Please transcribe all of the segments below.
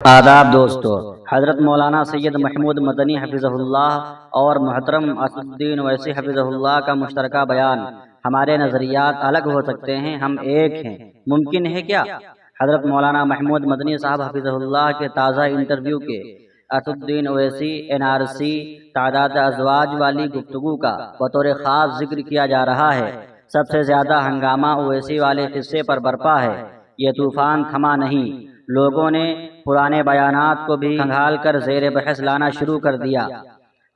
آداب دوستو، حضرت مولانا سید محمود مدنی حفظہ اللہ اور محترم اسد الدین اویسی حفظہ اللہ کا مشترکہ بیان۔ ہمارے نظریات الگ ہو سکتے ہیں، ہم ایک ہیں، ممکن ہے کیا؟ حضرت مولانا محمود مدنی صاحب حفظہ اللہ کے تازہ انٹرویو کے اسد الدین اویسی NRC تعداد ازواج والی گفتگو کا بطور خاص ذکر کیا جا رہا ہے۔ سب سے زیادہ ہنگامہ اویسی والے قصے پر برپا ہے۔ یہ طوفان تھما نہیں، لوگوں نے پرانے بیانات کو بھی کھنگال کر زیر بحث لانا شروع کر دیا۔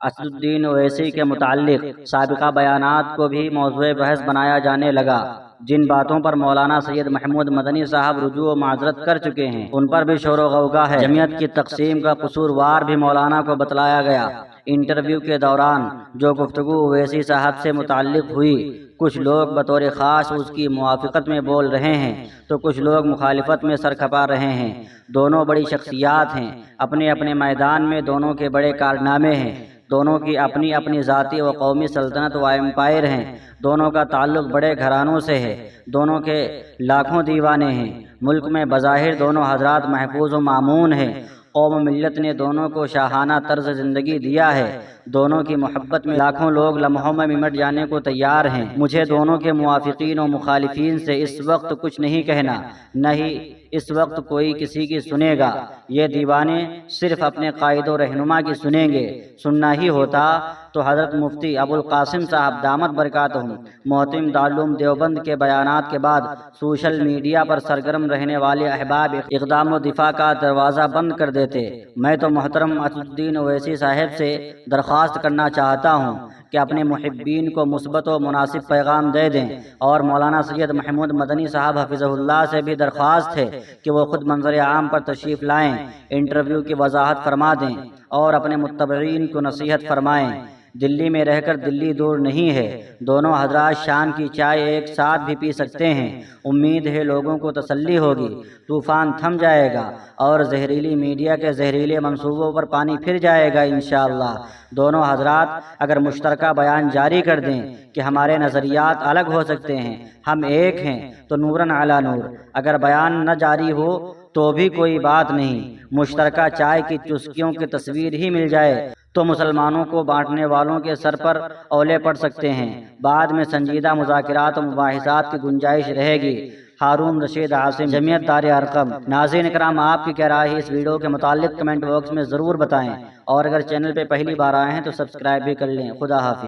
اسد الدین اویسی کے متعلق سابقہ بیانات کو بھی موضوع بحث بنایا جانے لگا۔ جن باتوں پر مولانا سید محمود مدنی صاحب رجوع و معذرت کر چکے ہیں ان پر بھی شور و غوغا ہے۔ جمعیت کی تقسیم کا قصوروار بھی مولانا کو بتلایا گیا۔ انٹرویو کے دوران جو گفتگو اویسی صاحب سے متعلق ہوئی، کچھ لوگ بطور خاص اس کی موافقت میں بول رہے ہیں تو کچھ لوگ مخالفت میں سر کھپا رہے ہیں۔ دونوں بڑی شخصیات ہیں، اپنے اپنے میدان میں دونوں کے بڑے کارنامے ہیں، دونوں کی اپنی اپنی ذاتی و قومی سلطنت و امپائر ہیں، دونوں کا تعلق بڑے گھرانوں سے ہے، دونوں کے لاکھوں دیوانے ہیں۔ ملک میں بظاہر دونوں حضرات محفوظ و مامون ہیں۔ قوم ملت نے دونوں کو شاہانہ طرز زندگی دیا ہے۔ دونوں کی محبت میں لاکھوں لوگ لمحوں میں مٹ جانے کو تیار ہیں۔ مجھے دونوں کے موافقین و مخالفین سے اس وقت کچھ نہیں کہنا، نہ ہی اس وقت کوئی کسی کی سنے گا۔ یہ دیوانے صرف اپنے قائد و رہنما کی سنیں گے۔ سننا ہی ہوتا تو حضرت مفتی ابو القاسم صاحب دامت برکاتہم محتم دارالعلوم دیوبند کے بیانات کے بعد سوشل میڈیا پر سرگرم رہنے والے احباب اقدام و دفاع کا دروازہ بند کر دیتے۔ میں تو محترم اسد الدین اویسی صاحب سے درخواست کرنا چاہتا ہوں کہ اپنے محبین کو مثبت و مناسب پیغام دے دیں، اور مولانا سید محمود مدنی صاحب حفظہ اللہ سے بھی درخواست ہے کہ وہ خود منظر عام پر تشریف لائیں، انٹرویو کی وضاحت فرما دیں اور اپنے متبعین کو نصیحت فرمائیں۔ دلی میں رہ کر دلی دور نہیں ہے، دونوں حضرات شام کی چائے ایک ساتھ بھی پی سکتے ہیں۔ امید ہے لوگوں کو تسلی ہوگی، طوفان تھم جائے گا اور زہریلی میڈیا کے زہریلے منصوبوں پر پانی پھر جائے گا انشاءاللہ۔ دونوں حضرات اگر مشترکہ بیان جاری کر دیں کہ ہمارے نظریات الگ ہو سکتے ہیں، ہم ایک ہیں، تو نوراً علی نور۔ اگر بیان نہ جاری ہو تو بھی کوئی بات نہیں، مشترکہ چائے کی چسکیوں کی تصویر ہی مل جائے تو مسلمانوں کو بانٹنے والوں کے سر پر اولے پڑ سکتے ہیں۔ بعد میں سنجیدہ مذاکرات و مباحثات کی گنجائش رہے گی۔ ہارون رشید عاصم، جمعیت دار ارقم۔ ناظرین کرام، آپ کی کیا رائے ہے اس ویڈیو کے متعلق کمنٹ باکس میں ضرور بتائیں، اور اگر چینل پہ پہلی بار آئے ہیں تو سبسکرائب بھی کر لیں۔ خدا حافظ۔